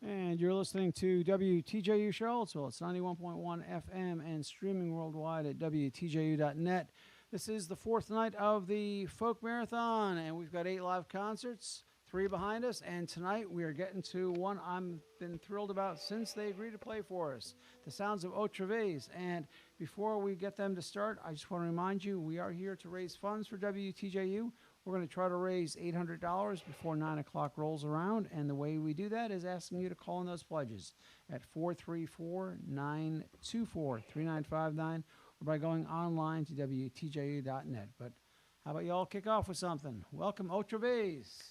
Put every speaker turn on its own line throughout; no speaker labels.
And you're listening to WTJU Charlottesville. It's 91.1 FM and streaming worldwide at WTJU.net. This is the fourth night of the Folk Marathon, and we've got 8 live concerts, 3 behind us, and tonight we are getting to one I've been thrilled about since they agreed to play for us, the sounds of Otra Vez. And before we get them to start, I just want to remind you, we are here to raise funds for WTJU. We're going to try to raise $800 before 9 o'clock rolls around, and the way we do that is asking you to call in those pledges at 434-924-3959 or by going online to WTJU.net. But how about you all kick off with something? Welcome, Otra Vez.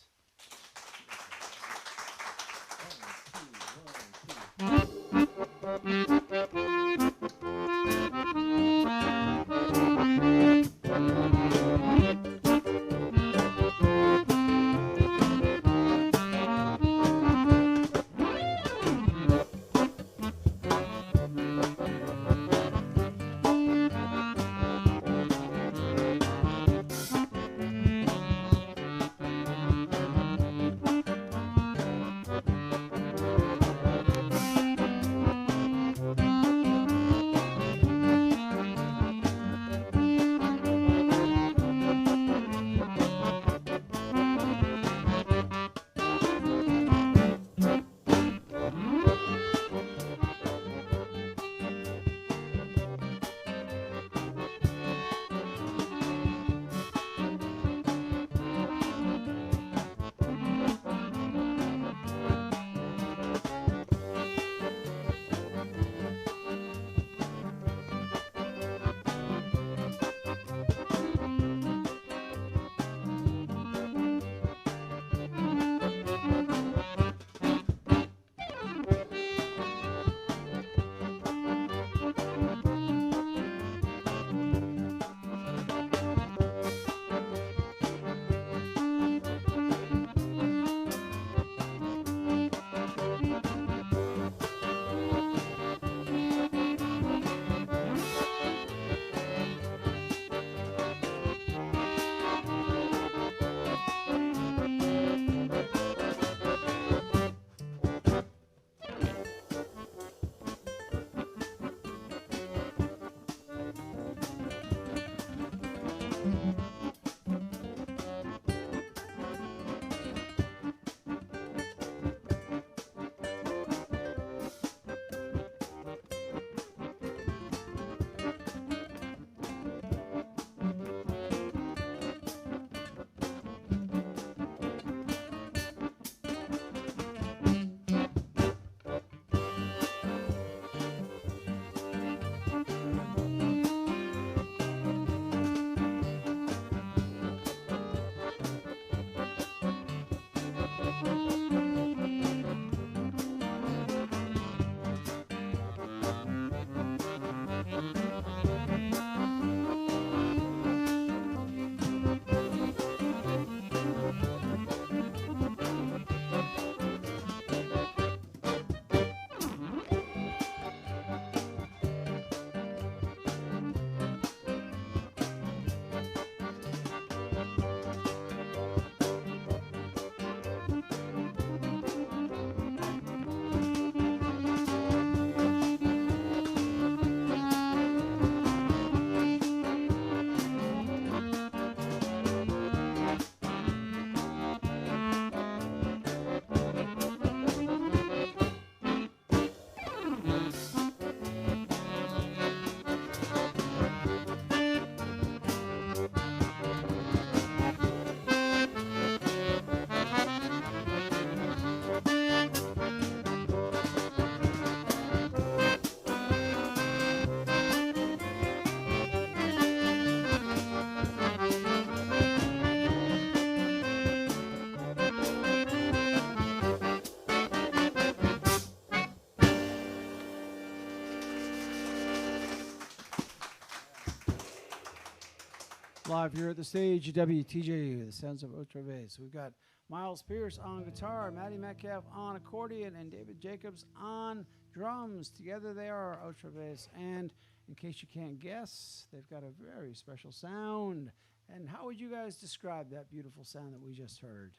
Live here at the stage at WTJU, the sounds of Otra Vez. We've got Miles Pearce on guitar, Matty Metcalfe on accordion, and David Jacobs on drums. Together they are Otra Vez. And in case you can't guess, they've got a very special sound. And how would you guys describe that beautiful sound that we just heard?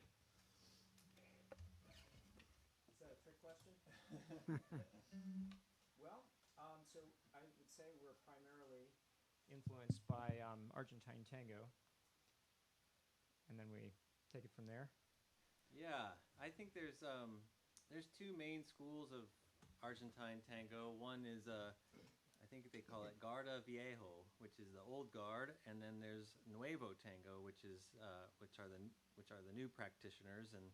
Is that a trick
Well, so I would say we're primarily influenced by Argentine tango, and then we take it from there.
Yeah, I think there's two main schools of Argentine tango. One is I think they call it Garda Viejo, which is the old guard, and then there's Nuevo tango, which are the new practitioners, and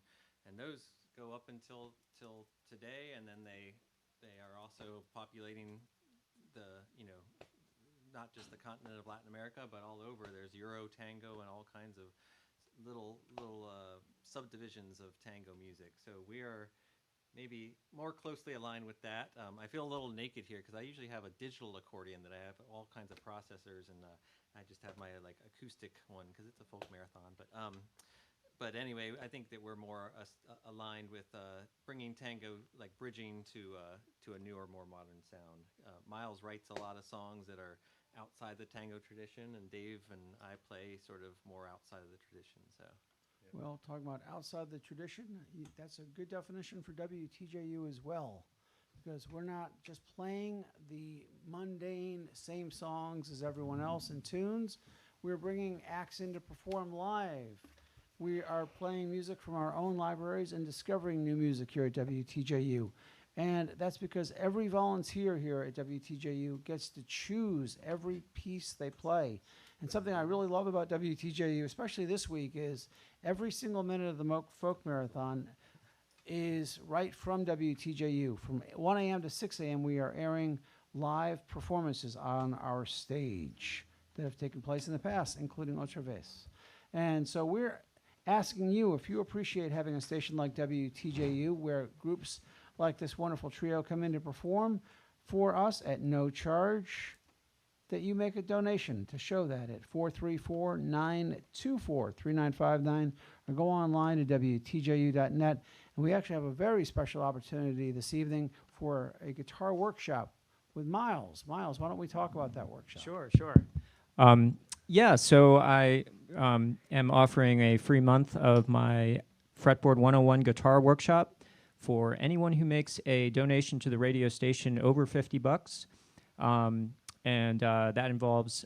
those go up until till today, and then they are also populating the not just the continent of Latin America, but all over. There's Euro tango and all kinds of little subdivisions of tango music. So we are maybe more closely aligned with that. I feel a little naked here because I usually have a digital accordion that I have all kinds of processors, and I just have my like acoustic one because it's a folk marathon. But anyway, I think that we're more aligned with bringing tango, like bridging to a newer, more modern sound. Miles writes a lot of songs that are outside the tango tradition, and Dave and I play sort of more outside of the tradition. So.
Well, talking about outside the tradition, that's a good definition for WTJU as well, because we're not just playing the mundane same songs as everyone else in tunes. We're bringing acts in to perform live. We are playing music from our own libraries and discovering new music here at WTJU. And that's because every volunteer here at WTJU gets to choose every piece they play. And something I really love about WTJU, especially this week, is every single minute of the Folk Marathon is right from WTJU. From 1 a.m. to 6 a.m., we are airing live performances on our stage that have taken place in the past, including Otra Vez. And so we're asking you, if you appreciate having a station like WTJU, where groups like this wonderful trio come in to perform for us at no charge, that you make a donation to show that at 434-924-3959, or go online to WTJU.net. And we actually have a very special opportunity this evening for a guitar workshop with Miles. Miles, why don't we talk about that workshop?
Sure. So I am offering a free month of my Fretboard 101 guitar workshop for anyone who makes a donation to the radio station over $50. And that involves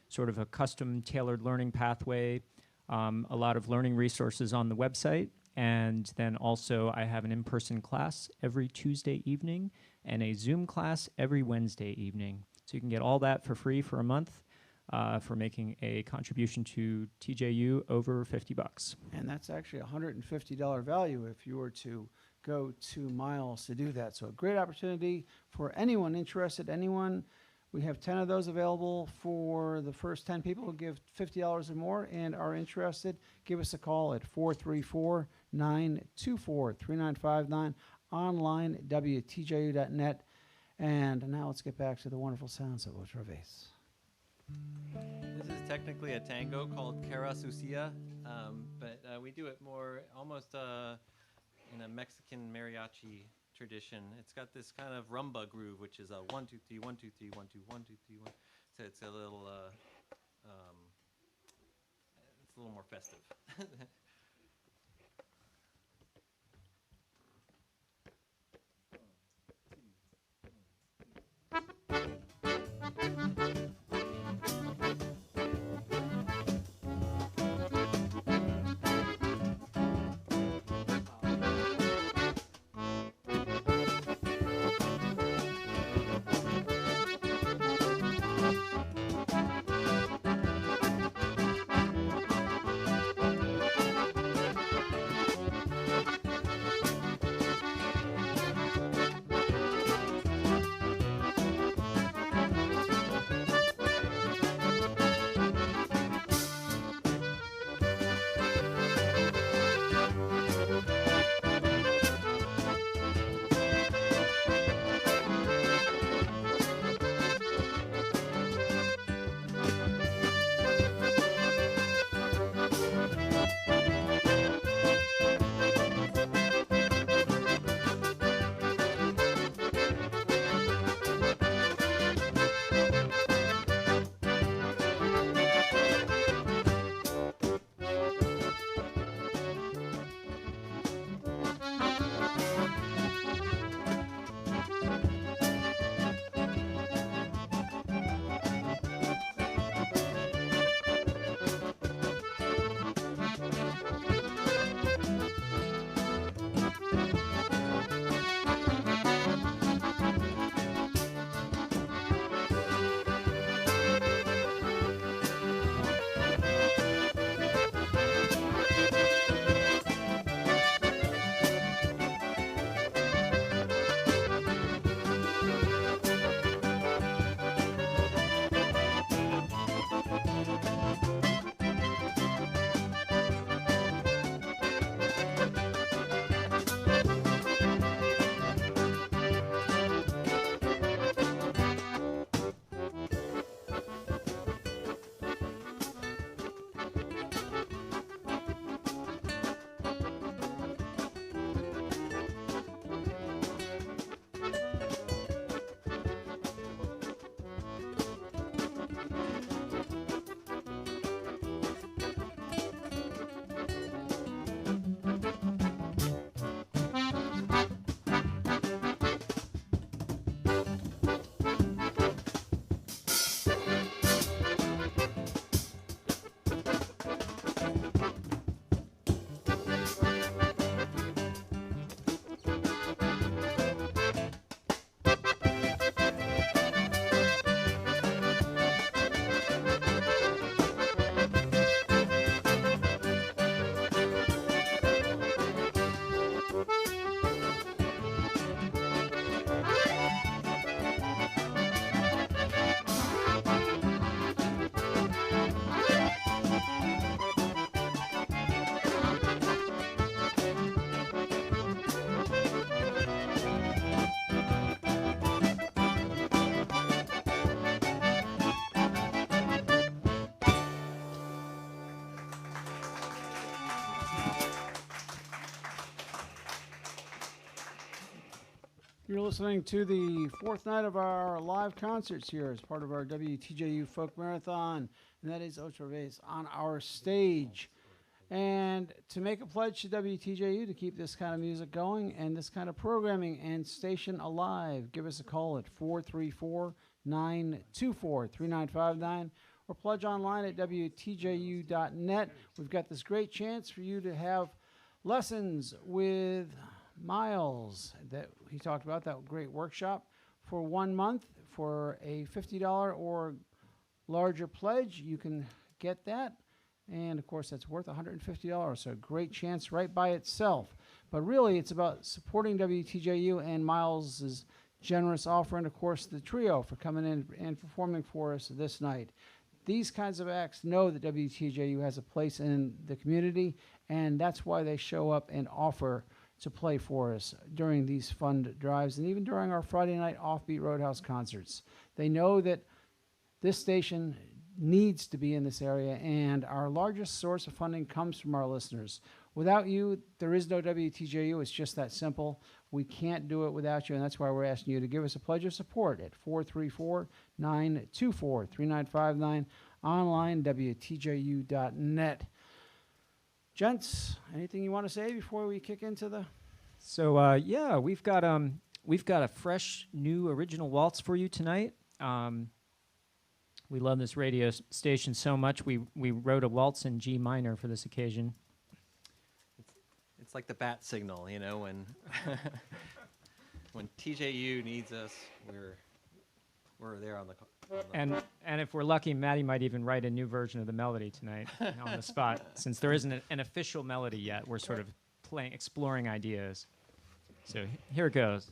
sort of a custom tailored learning pathway, a lot of learning resources on the website, and then also I have an in-person class every Tuesday evening and a Zoom class every Wednesday evening. So you can get all that for free for a month for making a contribution to TJU over $50.
And that's actually a $150 value if you were to go to Miles to do that. So a great opportunity for anyone interested, anyone. We have 10 of those available for the first 10 people who give $50 or more and are interested. Give us a call at 434-924-3959, online at WTJU.net. And now let's get back to the wonderful sounds of Otra Vez.
This is technically a tango called Cara Sucia, but we do it more almost in a Mexican mariachi tradition. It's got this kind of rumba groove, which is a 1 2 3 1 2 3 1 2 1 2 3 1. So it's a little more festive.
You're listening to the fourth night of our live concerts here as part of our WTJU Folk Marathon, and that is Otra Vez on our stage. And to make a pledge to WTJU to keep this kind of music going and this kind of programming and station alive, give us a call at 434-924-3959 or pledge online at WTJU.net. We've got this great chance for you to have lessons with Miles that he talked about, that great workshop, for 1 month for a $50 or larger pledge. You can get that. And, of course, that's worth $150, so a great chance right by itself. But really, it's about supporting WTJU and Miles' generous offer, and, of course, the trio for coming in and performing for us this night. These kinds of acts know that WTJU has a place in the community, and that's why they show up and offer to play for us during these fund drives and even during our Friday night Offbeat Roadhouse concerts. They know that this station needs to be in this area, and our largest source of funding comes from our listeners. Without you, there is no WTJU. It's just that simple. We can't do it without you, and that's why we're asking you to give us a pledge of support at 434-924-3959, online, WTJU.net. Gents, anything you want to say before we kick into the...
So, yeah, we've got a fresh, new original waltz for you tonight. We love this radio station so much, we wrote a waltz in G minor for this occasion.
It's like the bat signal, you know, when when TJU needs us, we're there on the
and if we're lucky, Matty might even write a new version of the melody tonight on the spot. Since there isn't an official melody yet, we're sort of exploring ideas. So here it goes.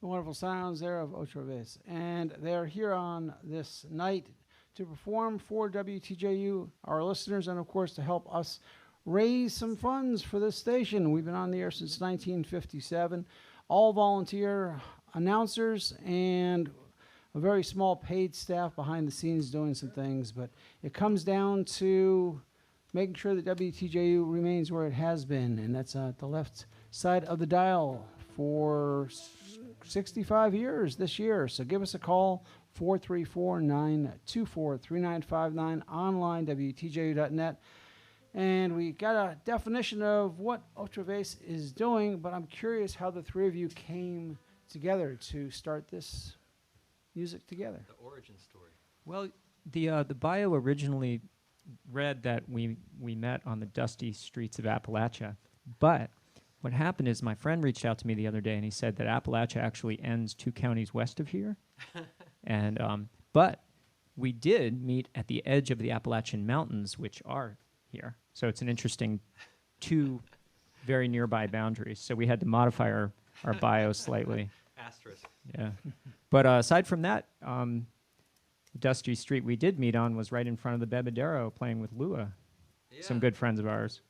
The wonderful sounds there of Otra Vez. And they're here on this night to perform for WTJU, our listeners, and of course to help us raise some funds for this station. We've been on the air since 1957. All volunteer announcers and a very small paid staff behind the scenes doing some things. But it comes down to making sure that WTJU remains where it has been, and that's at the left side of the dial for 65 years this year. So give us a call, 434-924-3959, online, WTJU.net. And we got a definition of what Otra Vez is doing, but I'm curious how the three of you came together to start this music together.
The origin story.
Well, the bio originally read that we met on the dusty streets of Appalachia, but what happened is my friend reached out to me the other day and he said that Appalachia actually ends 2 counties west of here, and but we did meet at the edge of the Appalachian Mountains, which are here. So it's an interesting 2 very nearby boundaries. So we had to modify our bio slightly.
Asterisk.
Yeah. But aside from that, the dusty street we did meet on was right in front of the Bebedero playing with Lua, some good friends of ours.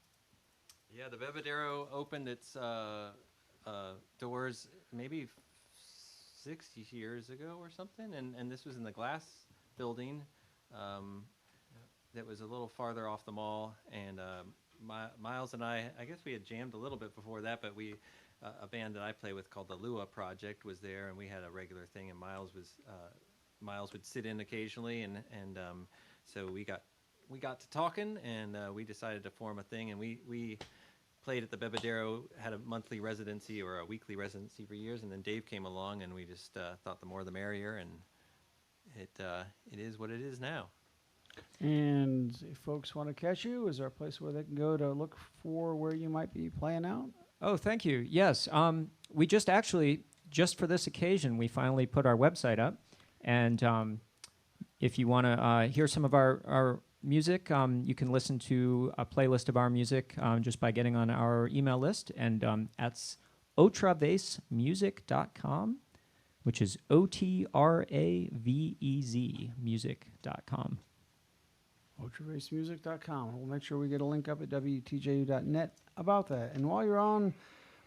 Yeah, the Bebedero opened its doors maybe 60 years ago or something, and this was in the glass building that was a little farther off the mall, and Miles and I guess we had jammed a little bit before that, but a band that I play with called the Lua Project was there, and we had a regular thing, and Miles would sit in occasionally, and so we got to talking, and we decided to form a thing, and we played at the Bebedero, had a monthly residency or a weekly residency for years, and then Dave came along, and we just thought the more the merrier, and it is what it is now.
And if folks want to catch you, is there a place where they can go to look for where you might be playing out?
Oh, thank you. Yes. We just for this occasion, we finally put our website up. And if you want to hear some of our music, you can listen to a playlist of our music just by getting on our email list. And that's otravezmusic.com, which is OTRAVEZ music.com.
OtraVaceMusic.com. We'll make sure we get a link up at WTJU.net about that. And while you're on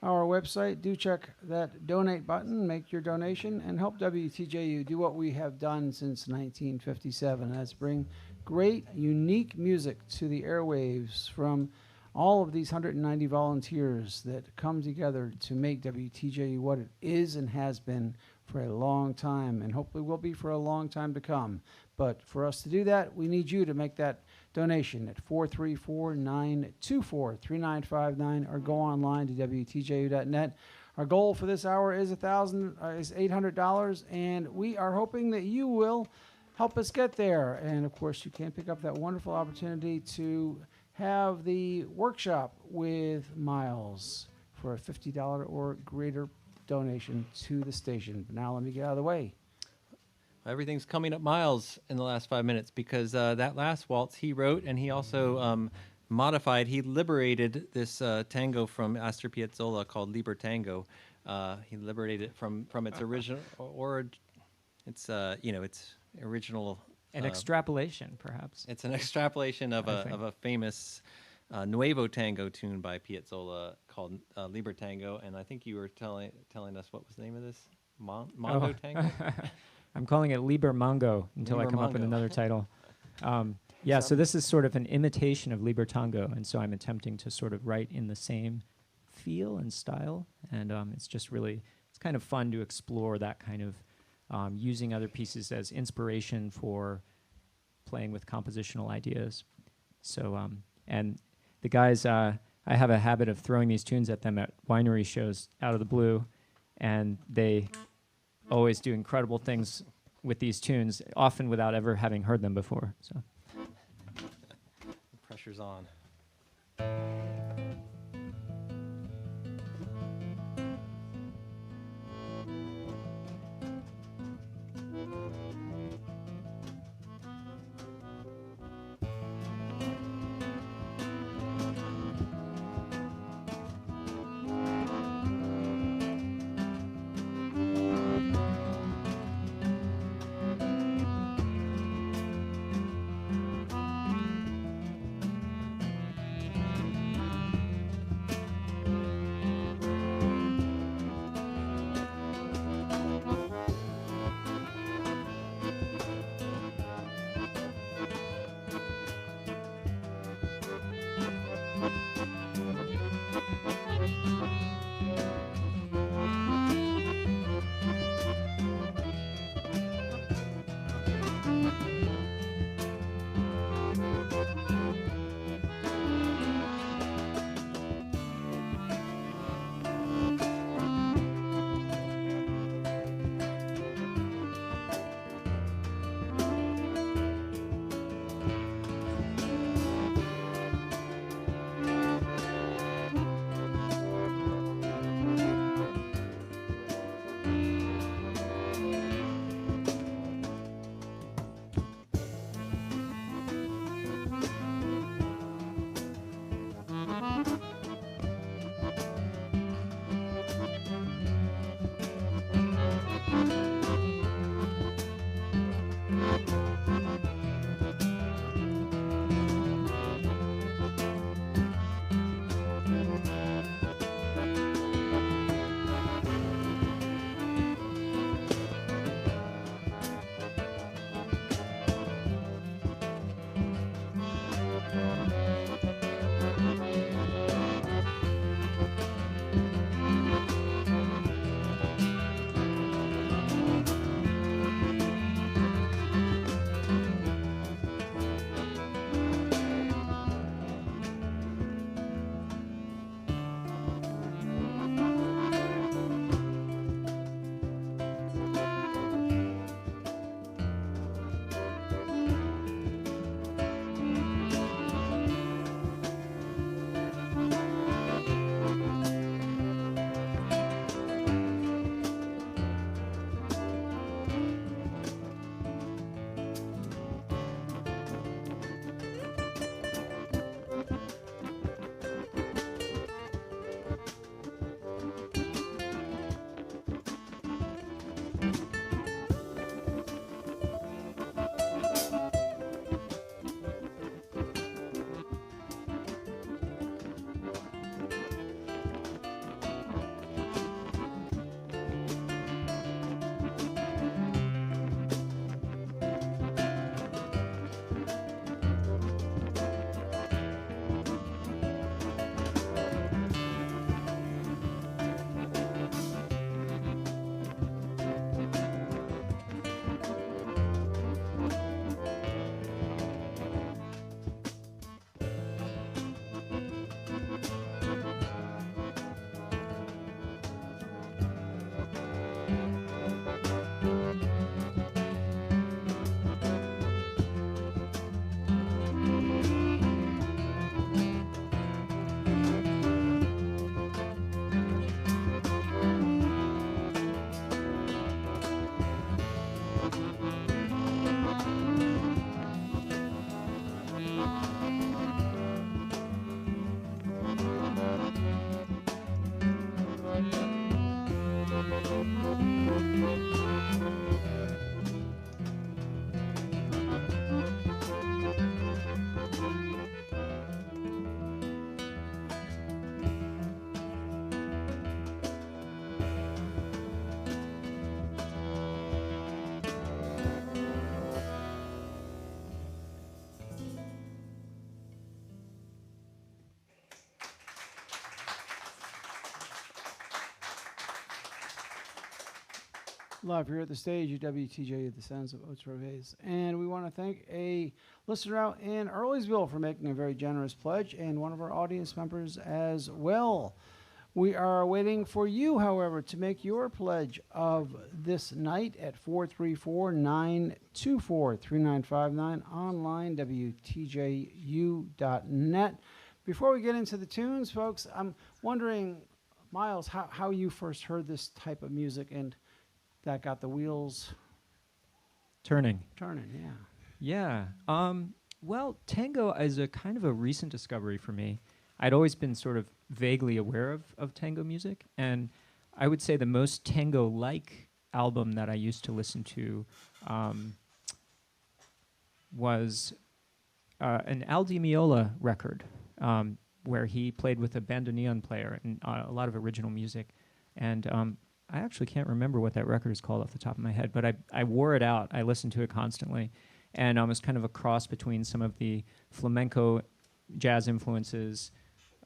our website, do check that donate button, make your donation, and help WTJU do what we have done since 1957. That's bring great, unique music to the airwaves from all of these 190 volunteers that come together to make WTJU what it is and has been for a long time, and hopefully will be for a long time to come. But for us to do that, we need you to make that donation at 434-924-3959 or go online to WTJU.net. Our goal for this hour is $800, and we are hoping that you will help us get there. And of course, you can pick up that wonderful opportunity to have the workshop with Miles for a $50 or greater donation to the station. But now let me get out of the way.
Everything's coming up Miles in the last 5 minutes because that last waltz he wrote, and he also modified. He liberated this tango from Astor Piazzolla called Liber Tango. He liberated it from its original its original.
An extrapolation, perhaps.
It's an extrapolation of a famous Nuevo Tango tune by Piazzolla called Liber Tango, and I think you were telling us what was the name of this? Mondo Tango?
I'm calling it Liber Mango until I come up with another title. So this is sort of an imitation of Liber Tango, and so I'm attempting to sort of write in the same feel and style, and it's kind of fun to explore that kind of using other pieces as inspiration for playing with compositional ideas. So, and the guys, I have a habit of throwing these tunes at them at winery shows out of the blue, and they always do incredible things with these tunes, often without ever having heard them before. So,
the pressure's on.
Live here at the stage at WTJU, the sounds of Otra Vez. And we want to thank a listener out in Earlysville for making a very generous pledge, and one of our audience members as well. We are waiting for you, however, to make your pledge of this night at 434-924-3959, online, WTJU.net. Before we get into the tunes, folks, I'm wondering, Miles, how you first heard this type of music and that got the wheels
Turning.
yeah.
Yeah. Well, tango is a kind of a recent discovery for me. I'd always been sort of vaguely aware of tango music, and I would say the most tango-like album that I used to listen to was an Al Di Meola record, where he played with a bandoneon player and a lot of original music. And I actually can't remember what that record is called off the top of my head, but I wore it out. I listened to it constantly. And it was kind of a cross between some of the flamenco jazz influences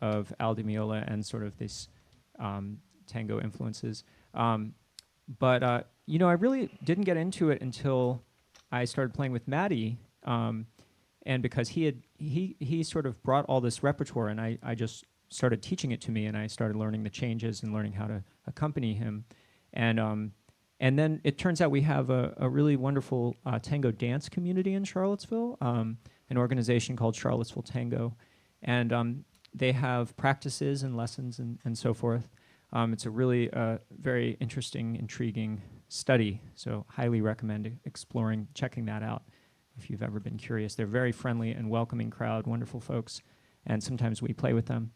of Al Di Meola and sort of this tango influences. But I really didn't get into it until I started playing with Matty, and because he sort of brought all this repertoire, and I just started teaching it to me, and I started learning the changes and learning how to accompany him. And then it turns out we have a really wonderful tango dance community in Charlottesville, an organization called Charlottesville Tango. And they have practices and lessons and so forth. It's a really very interesting, intriguing study, so highly recommend checking that out if you've ever been curious. They're very friendly and welcoming crowd, wonderful folks, and sometimes we play with them.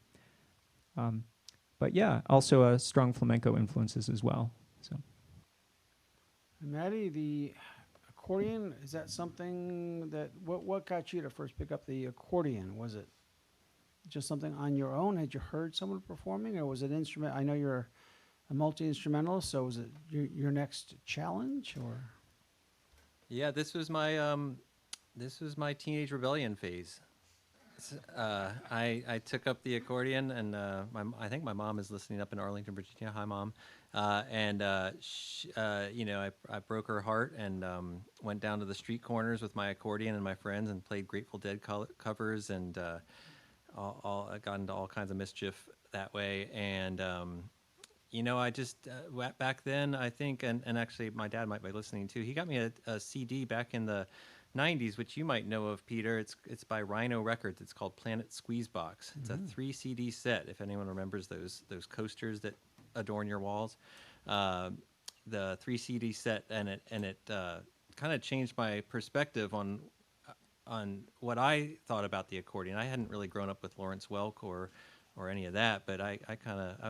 But yeah, also strong flamenco influences as well. So,
Matty, the accordion, is that something that, what got you to first pick up the accordion? Was it just something on your own? Had you heard someone performing, or was it instrument? I know you're a multi-instrumentalist, so was it your next challenge, or?
Yeah, this was my teenage rebellion phase. I took up the accordion, and I think my mom is listening up in Arlington, Virginia. Hi, Mom. I broke her heart and went down to the street corners with my accordion and my friends and played Grateful Dead covers, and I got into all kinds of mischief that way. And I just back then, I think, and actually my dad might be listening too. He got me a CD back in the 90s, which you might know of, Peter. It's by Rhino Records. It's called Planet Squeezebox. It's a 3 CD set, if anyone remembers those coasters that adorn your walls. The 3 CD set, and it kind of changed my perspective on what I thought about the accordion. I hadn't really grown up with Lawrence Welk or any of that, but I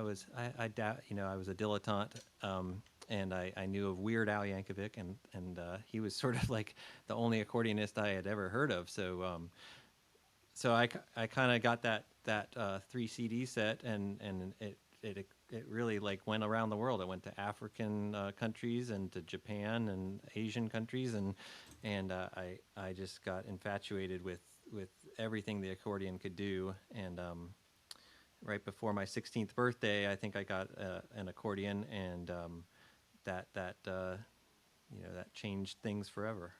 was a dilettante. And I knew of Weird Al Yankovic, and he was sort of like the only accordionist I had ever heard of. So I kind of got that 3 CD set, and it really like went around the world. It went to African countries and to Japan and Asian countries, and I just got infatuated with everything the accordion could do. And right before my 16th birthday, I think I got an accordion, and that changed things forever.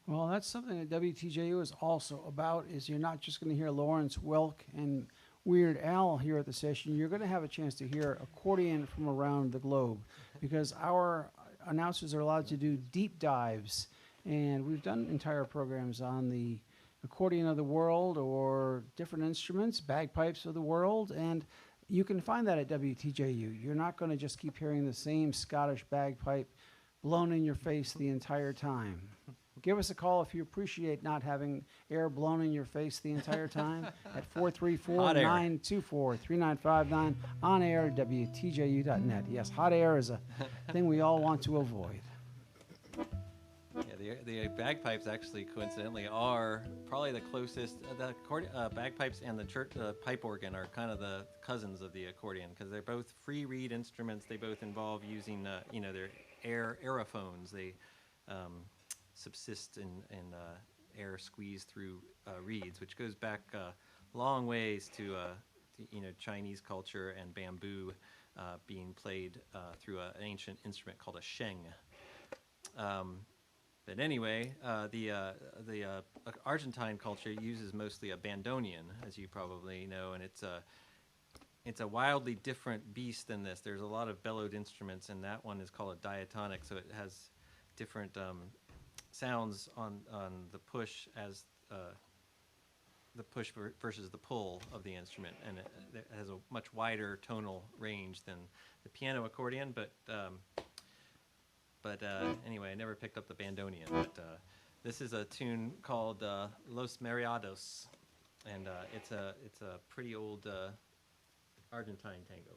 Well, that's something that WTJU is also about, is you're not just going to hear Lawrence Welk and Weird Al here at the session. You're going to have a chance to hear accordion from around the globe, because our announcers are allowed to do deep dives, and we've done entire programs on the accordion of the world or different instruments, bagpipes of the world, and you can find that at WTJU. You're not going to just keep hearing the same Scottish bagpipe blown in your face the entire time. Give us a call if you appreciate not having air blown in your face the entire time at 434-924-3959, on air at WTJU.net. Yes, hot air is a thing we all want to avoid.
Yeah, the bagpipes actually, coincidentally, are probably the closest. The bagpipes and the church pipe organ are kind of the cousins of the accordion, because they're both free reed instruments. They both involve using their aerophones. They subsist in air squeezed through reeds, which goes back long ways to Chinese culture and bamboo. being played through an ancient instrument called a sheng. But anyway, the Argentine culture uses mostly a bandoneon, as you probably know, and it's a wildly different beast than this. There's a lot of bellowed instruments, and that one is called a diatonic, so it has different sounds on the push as the push versus the pull of the instrument, and it has a much wider tonal range than the piano accordion. But anyway, I never picked up the bandoneon. But this is a tune called Los Mariados, and it's a pretty old Argentine tango.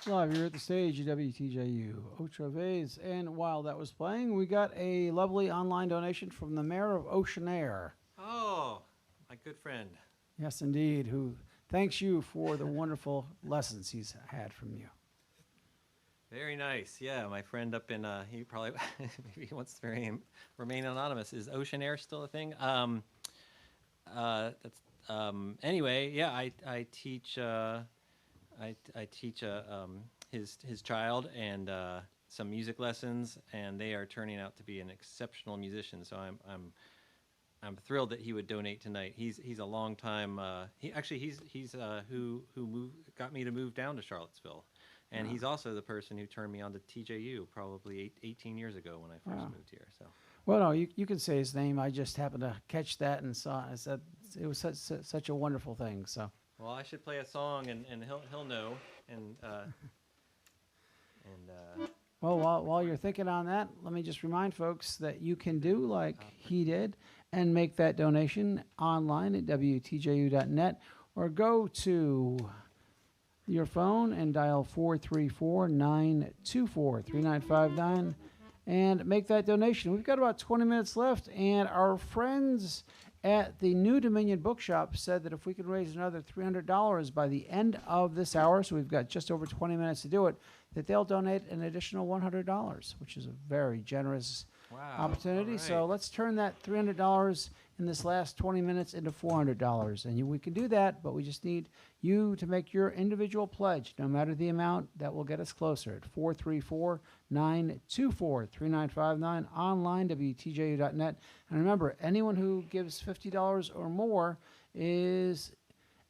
Live here at the stage at WTJU Otra Vez. And while that was playing, we got a lovely online donation from the mayor of Ocean Air.
Oh, my good friend.
Yes, indeed, who thanks you for the wonderful lessons he's had from you.
Very nice. Yeah, my friend up in, he probably, maybe he wants to remain anonymous. Is Ocean Air still a thing? That's anyway. Yeah, I teach I teach his child and some music lessons, and they are turning out to be an exceptional musician. So I'm thrilled that he would donate tonight. He's a long time. He's who got me to move down to Charlottesville, and he's also the person who turned me on to TJU probably 18 years ago when I first moved here. So.
Well, no, you can say his name. I just happened to catch that and saw. I said it was such a wonderful thing. So.
Well, I should play a song and he'll know and.
Well, while you're thinking on that, let me just remind folks that you can do like he did and make that donation online at WTJU.net or go to your phone and dial 434-924-3959 and make that donation. We've got about 20 minutes left, and our friends at the New Dominion Bookshop said that if we could raise another $300 by the end of this hour, so we've got just over 20 minutes to do it, that they'll donate an additional $100, which is a very generous opportunity.
Right.
So let's turn that $300 in this last 20 minutes into $400. And we can do that, but we just need you to make your individual pledge, no matter the amount. That will get us closer at 434-924-3959, online, WTJU.net. And remember, anyone who gives $50 or more is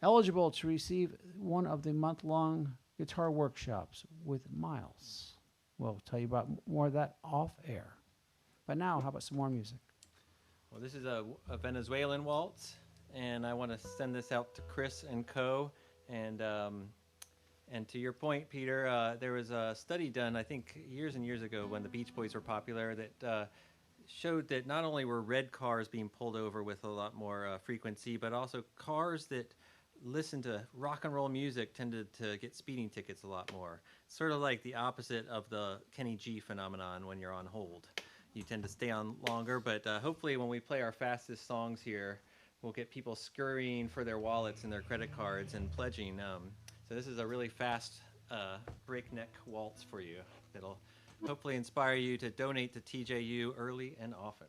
eligible to receive one of the month-long guitar workshops with Miles. We'll tell you about more of that off air. But now, how about some more music?
Well, this is a Venezuelan waltz, and I want to send this out to Chris and Co. And to your point, Peter, there was a study done, I think, years and years ago when the Beach Boys were popular that showed that not only were red cars being pulled over with a lot more frequency, but also cars that listen to rock and roll music tended to get speeding tickets a lot more. Sort of like the opposite of the Kenny G phenomenon when you're on hold. You tend to stay on longer, but hopefully when we play our fastest songs here, we'll get people scurrying for their wallets and their credit cards and pledging. So this is a really fast breakneck waltz for you that'll hopefully inspire you to donate to TJU early and often.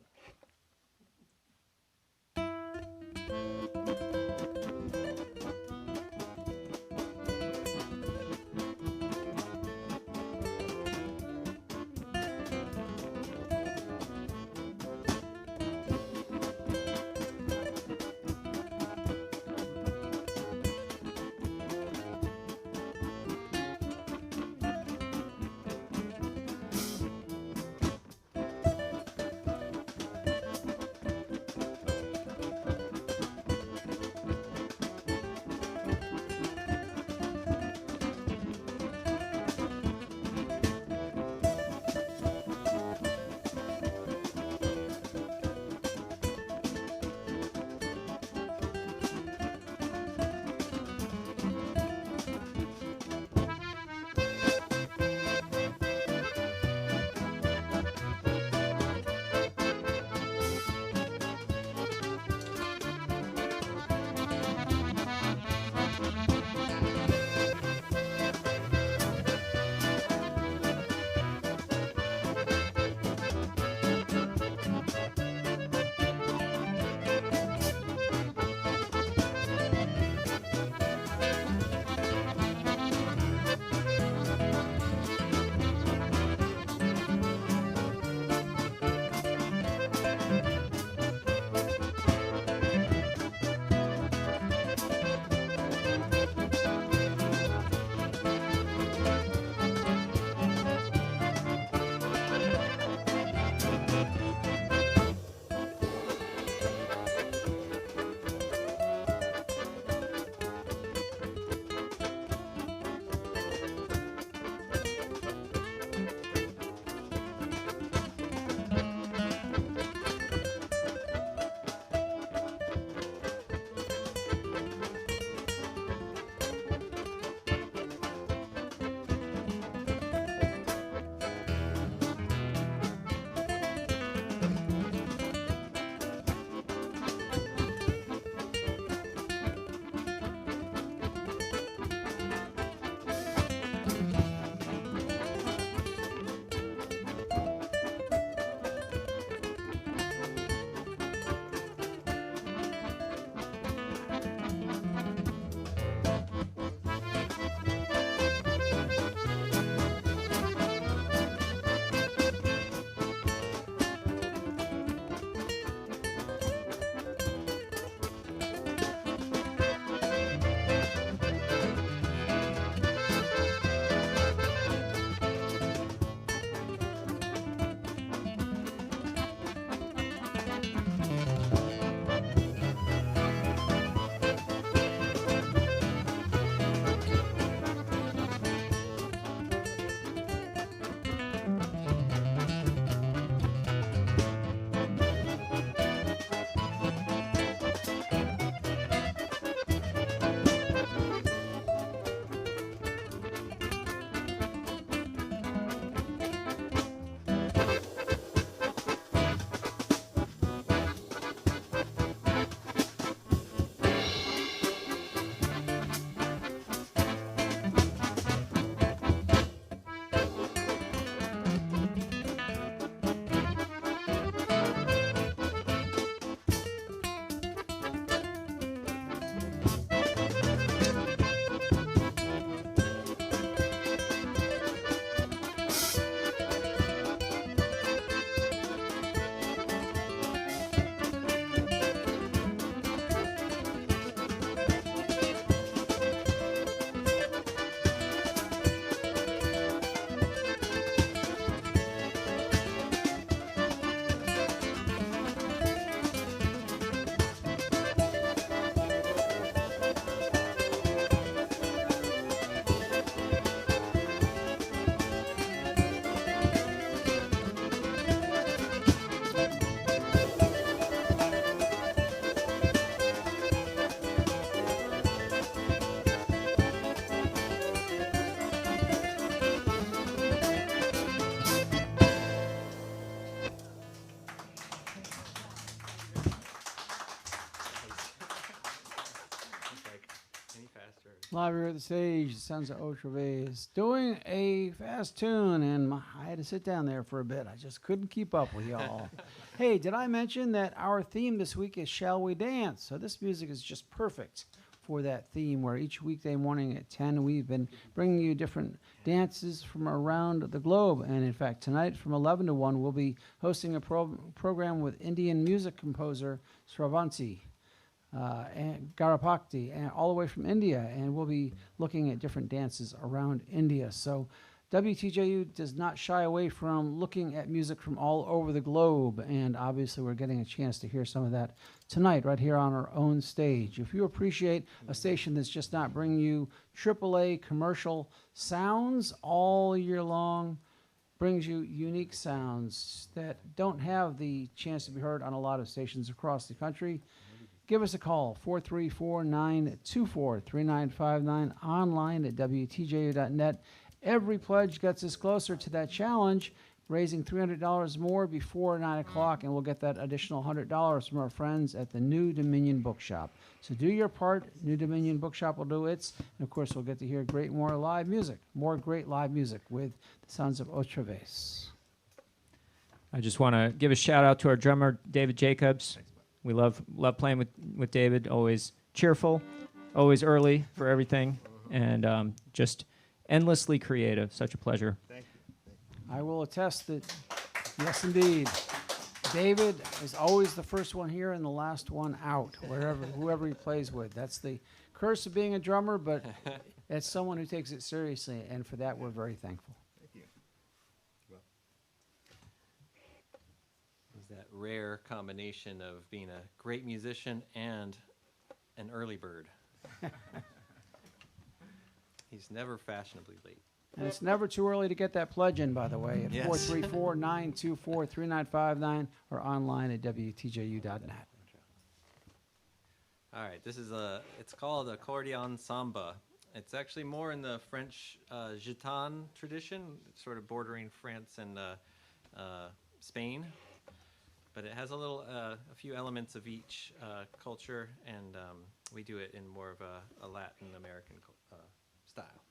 Live here at the stage, the Sons of Otra Vez, doing a fast tune, and I had to sit down there for a bit. I just couldn't keep up with y'all. Hey, did I mention that our theme this week is Shall We Dance? So this music is just perfect for that theme, where each weekday morning at 10, we've been bringing you different dances from around the globe. And in fact, tonight from 11 to 1, we'll be hosting a program with Indian music composer Sravanti. And Garapakti, and all the way from India, and we'll be looking at different dances around India. So WTJU does not shy away from looking at music from all over the globe, and obviously we're getting a chance to hear some of that tonight right here on our own stage. If you appreciate a station that's just not bringing you AAA commercial sounds all year long, brings you unique sounds that don't have the chance to be heard on a lot of stations across the country, give us a call, 434-924-3959, online at WTJU.net. Every pledge gets us closer to that challenge, raising $300 more before 9 o'clock, and we'll get that additional $100 from our friends at the New Dominion Bookshop. So do your part. New Dominion Bookshop will do its, and of course we'll get to hear more live music, more great live music with the Sons of Otra Vez.
I just want to give a shout out to our drummer, David Jacobs. We love playing with David, always cheerful, always early for everything, and just endlessly creative. Such a pleasure.
Thank you.
I will attest that, yes, indeed. David is always the first one here and the last one out, whoever he plays with. That's the curse of being a drummer, but it's someone who takes it seriously, and for that, we're very thankful.
Thank you. Well,
Is that rare combination of being a great musician and an early bird. He's never fashionably late.
And it's never too early to get that pledge in, by the way, at
Yes.
434-924-3959 or online at WTJU.net.
All right, this is it's called accordion samba. It's actually more in the French gitan tradition, sort of bordering France and Spain. But it has a few elements of each culture, and we do it in more of a Latin American style.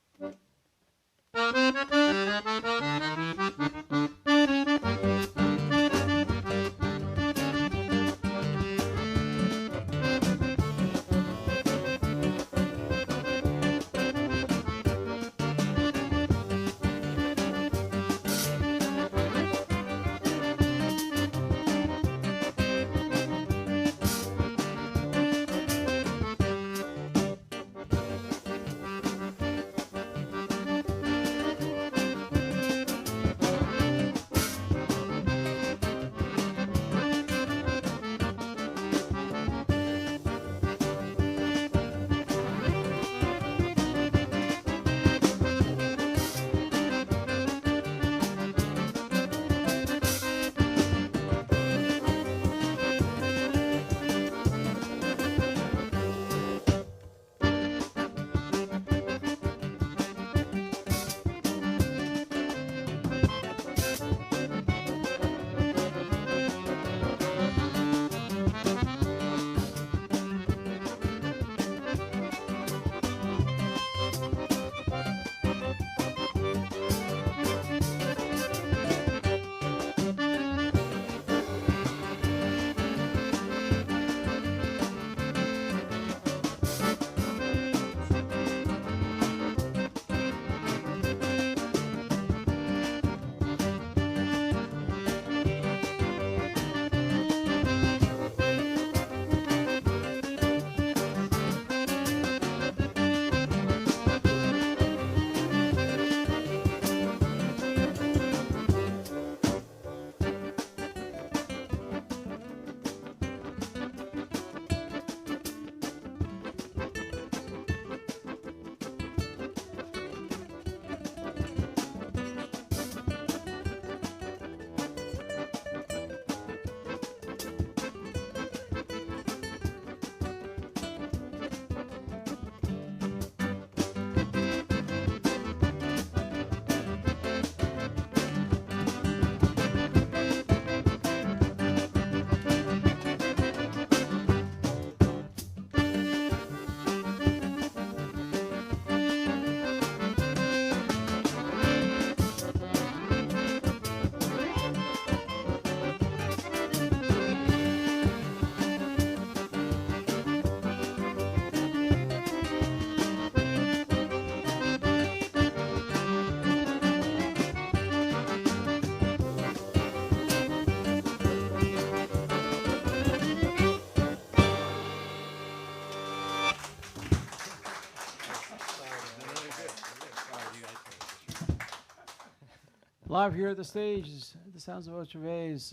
Live here at the stage is the sounds of Otra Vez.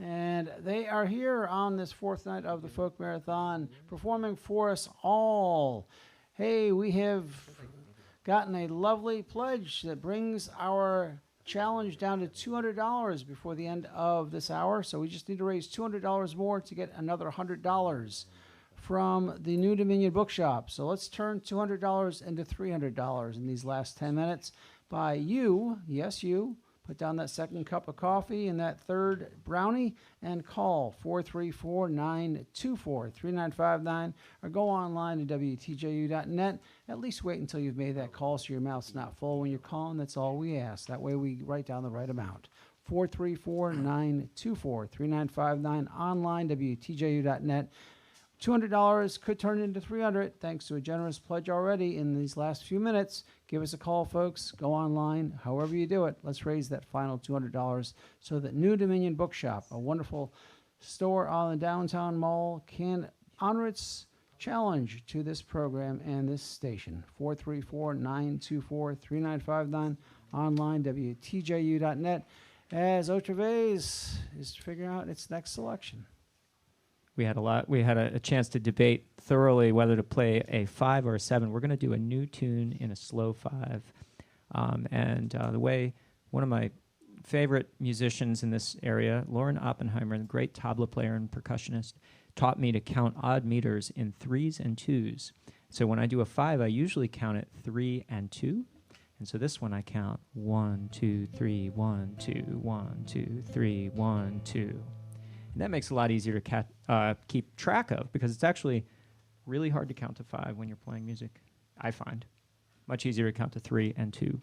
And they are here on this fourth night of the Folk Marathon performing for us all. Hey, we have gotten a lovely pledge that brings our challenge down to $200 before the end of this hour. So we just need to raise $200 more to get another $100 from the New Dominion Bookshop. So let's turn $200 into $300 in these last 10 minutes by you, yes, you, put down that second cup of coffee and that third brownie and call 434-924-3959 or go online to WTJU.net. At least wait until you've made that call so your mouth's not full when you're calling. That's all we ask. That way we write down the right amount. 434-924-3959 online, WTJU.net. $200 could turn into $300 thanks to a generous pledge already in these last few minutes. Give us a call, folks. Go online. However you do it, let's raise that final $200 so that New Dominion Bookshop, a wonderful store on the downtown mall, can honor its challenge to this program and this station. 434-924-3959 online, WTJU.net, as Otra Vez is figuring out its next selection.
We had a chance to debate thoroughly whether to play a 5 or a 7. We're going to do a new tune in a slow 5. The way one of my favorite musicians in this area, Lauren Oppenheimer, the great tabla player and percussionist, taught me to count odd meters in 3s and 2s. So when I do a 5, I usually count it 3 and 2. And so this one I count 1, 2, 3, 1, 2, 1, 2, 3, 1, 2. And that makes it a lot easier to keep track of because it's actually really hard to count to 5 when you're playing music, I find. Much easier to count to 3 and 2.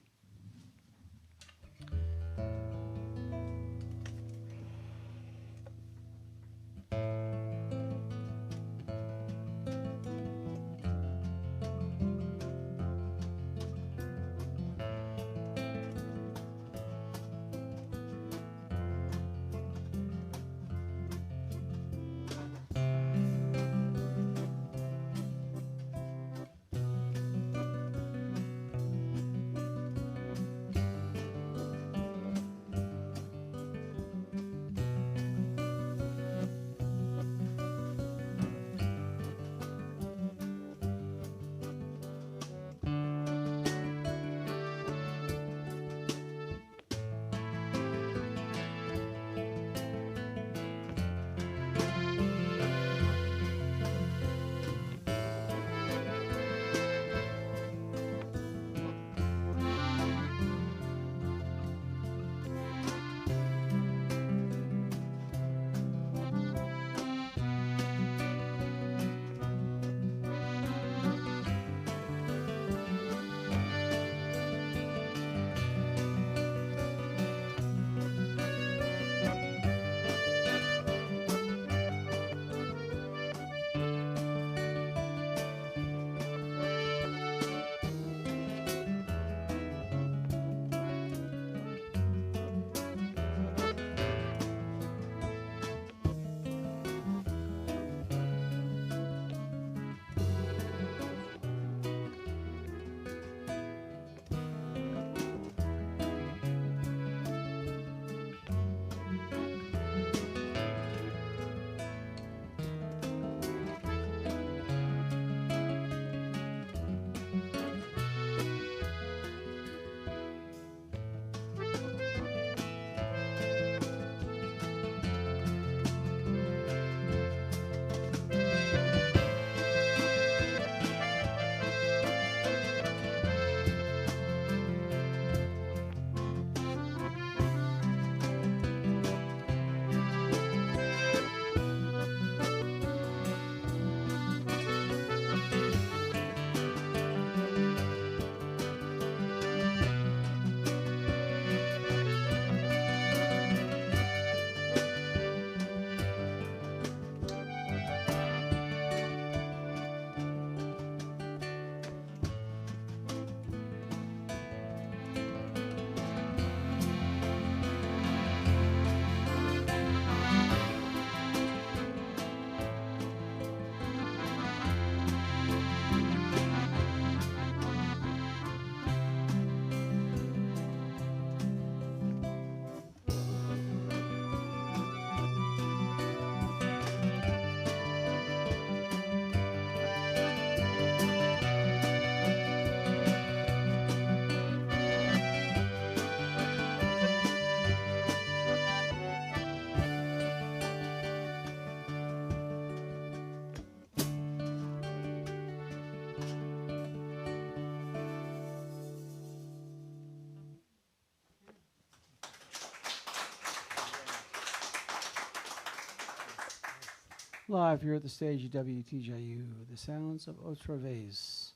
Live here at the stage at WTJU, the sounds of Otra Vez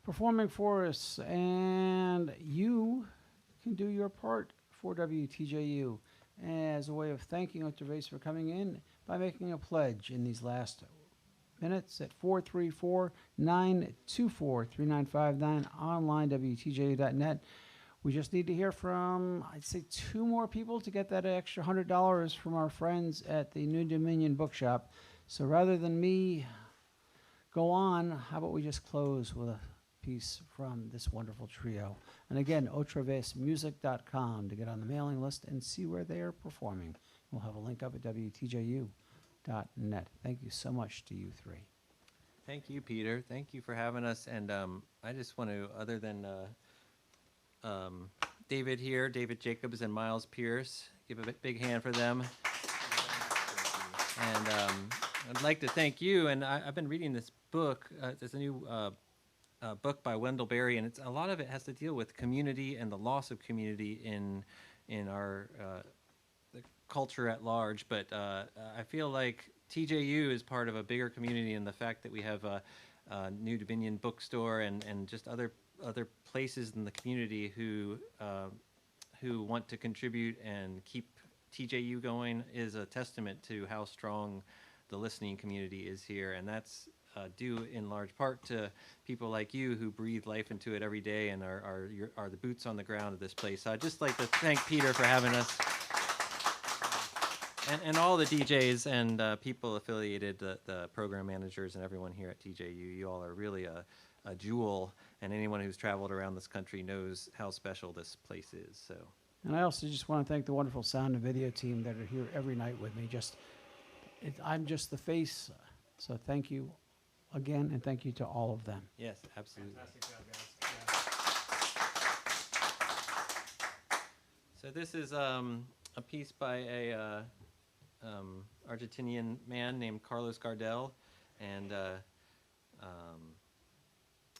performing for us, and you can do your part for WTJU as a way of thanking Otra Vez for coming in by making a pledge in these last minutes at 434-924-3959, online WTJU.net. We just need to hear from, I'd say, 2 more people to get that extra $100 from our friends at the New Dominion Bookshop. So rather than me go on, how about we just close with a piece from this wonderful trio. And again, otravezmusic.com to get on the mailing list and see where they are performing. We'll have a link up at WTJU.net. Thank you so much to you 3.
Thank you, Peter. Thank you for having us. And I just want to, other than David here, David Jacobs and Miles Pearce, give a big hand for them. And I'd like to thank you. And I've been reading this book. It's a new book by Wendell Berry, and a lot of it has to deal with community and the loss of community in our the culture at large. But I feel like TJU is part of a bigger community, and the fact that we have a New Dominion bookstore and just other places in the community who want to contribute and keep TJU going is a testament to how strong the listening community is here, and that's due in large part to people like you who breathe life into it every day and are the boots on the ground of this place. So I'd just like to thank Peter for having us, and all the DJs and people affiliated, the program managers and everyone here at TJU. You all are really a jewel, and anyone who's traveled around this country knows how special this place is. So.
And I also just want to thank the wonderful sound and video team that are here every night with me. I'm just the face, so thank you again, and thank you to all of them.
Yes, absolutely.
Fantastic job, guys.
So this is a piece by a Argentinian man named Carlos Gardel, and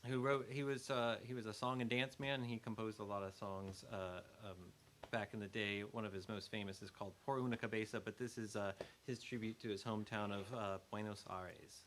who wrote. He was a song and dance man. He composed a lot of songs back in the day. One of his most famous is called Por una Cabeza, but this is his tribute to his hometown of Buenos Aires.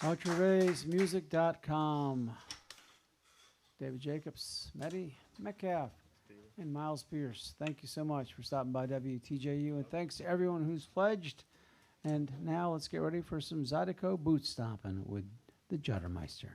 OtraVezMusic.com. David Jacobs, Matty Metcalfe, and Miles Pearce. Thank you so much for stopping by WTJU, and thanks to everyone who's pledged. And now let's get ready for some Zydeco boot stomping with the Juttermeister.